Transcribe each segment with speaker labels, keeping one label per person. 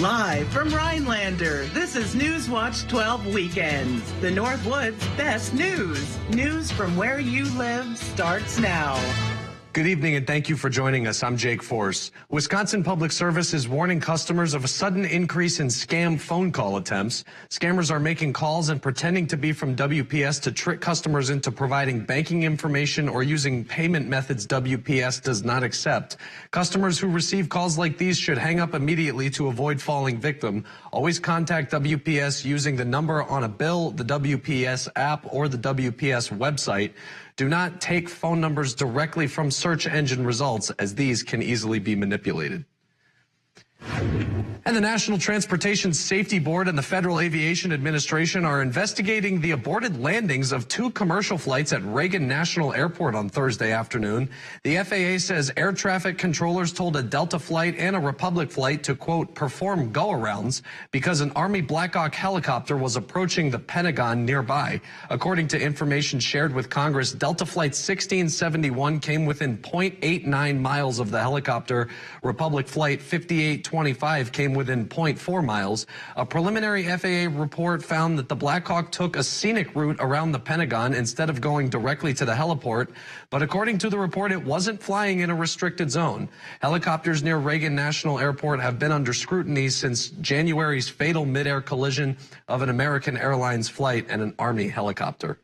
Speaker 1: Live from Rhinelander, this is News Watch 12 Weekends. The Northwood's best news. News from where you live starts now.
Speaker 2: Good evening and thank you for joining us. I'm Jake Force. Wisconsin Public Service is warning customers of a sudden increase in scam phone call attempts. Scammers are making calls and pretending to be from WPS to trick customers into providing banking information or using payment methods WPS does not accept. Customers who receive calls like these should hang up immediately to avoid falling victim. Always contact WPS using the number on a bill, the WPS app, or the WPS website. Do not take phone numbers directly from search engine results, as these can easily be manipulated. And the National Transportation Safety Board and the Federal Aviation Administration are investigating the aborted landings of 2 commercial flights at Reagan National Airport on Thursday afternoon. The FAA says air traffic controllers told a Delta flight and a Republic flight to, quote, perform go-arounds because an Army Black Hawk helicopter was approaching the Pentagon nearby. According to information shared with Congress, Delta Flight 1671 came within 0.89 miles of the helicopter. Republic Flight 5825 came within 0.4 miles. A preliminary FAA report found that the Black Hawk took a scenic route around the Pentagon instead of going directly to the heliport. But according to the report, it wasn't flying in a restricted zone. Helicopters near Reagan National Airport have been under scrutiny since January's fatal midair collision of an American Airlines flight and an Army helicopter.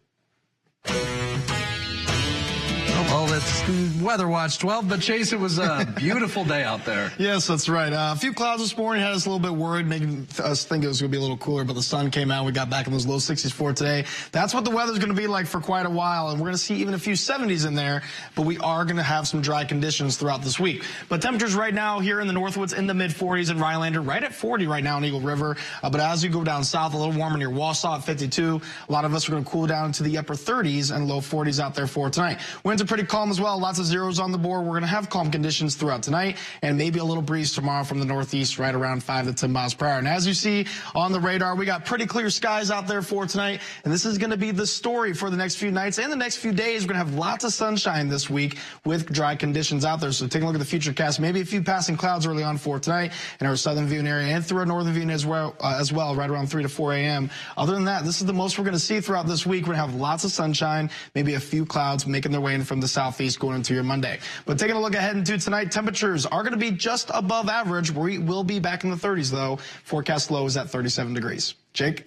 Speaker 2: Well, it's Weather Watch 12, but Chase, it was a beautiful day out there.
Speaker 3: Yes, that's right. A few clouds this morning had us a little bit worried, making us think it was going to be a little cooler, but the sun came out. We got back in those low 60s for today. That's what the weather's going to be like for quite a while, and we're going to see even a few 70s in there, but we are going to have some dry conditions throughout this week. But temperatures right now here in the Northwoods in the mid-40s in Rhinelander, right at 40 right now in Eagle River. But as you go down south, a little warmer near Wausau at 52. A lot of us are going to cool down to the upper 30s and low 40s out there for tonight. Winds are pretty calm as well. Lots of zeros on the board. We're going to have calm conditions throughout tonight and maybe a little breeze tomorrow from the northeast right around 5 to 10 miles per hour. And as you see on the radar, we got pretty clear skies out there for tonight. And this is going to be the story for the next few nights and the next few days. We're going to have lots of sunshine this week with dry conditions out there. So take a look at the futurecast. Maybe a few passing clouds early on for tonight in our southern viewing area and through our northern viewing as well, right around 3 to 4 a.m. Other than that, this is the most we're going to see throughout this week. We're going to have lots of sunshine, maybe a few clouds making their way in from the southeast going into your Monday. But taking a look ahead into tonight, temperatures are going to be just above average. We will be back in the 30s, though. Forecast low is at 37 degrees. Jake?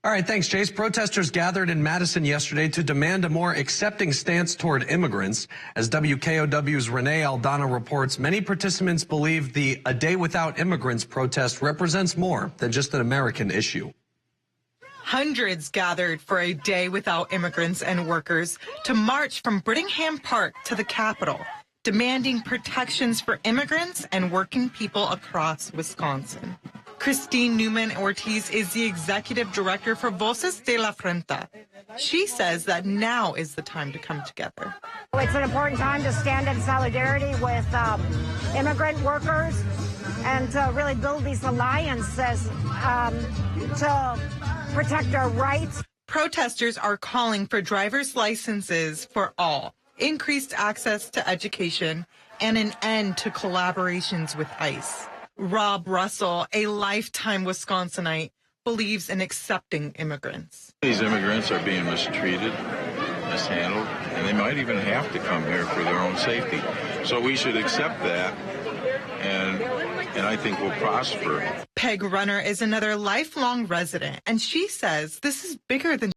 Speaker 2: All right, thanks, Chase. Protesters gathered in Madison yesterday to demand a more accepting stance toward immigrants. As WKOW's Renee Aldana reports, many participants believe the A Day Without Immigrants protest represents more than just an American issue.
Speaker 4: Hundreds gathered for a day without immigrants and workers to march from Brittingham Park to the Capitol, demanding protections for immigrants and working people across Wisconsin. Christine Newman-Ortiz is the executive director for Voces de la Frente. She says that now is the time to come together.
Speaker 5: It's an important time to stand in solidarity with immigrant workers and to really build these alliances to protect our rights.
Speaker 4: Protesters are calling for driver's licenses for all, increased access to education, and an end to collaborations with ICE. Rob Russell, a lifetime Wisconsinite, believes in accepting immigrants.
Speaker 6: These immigrants are being mistreated, mishandled, and they might even have to come here for their own safety. So we should accept that, and I think we'll prosper.
Speaker 4: Peg Runner is another lifelong resident, and she says this is bigger than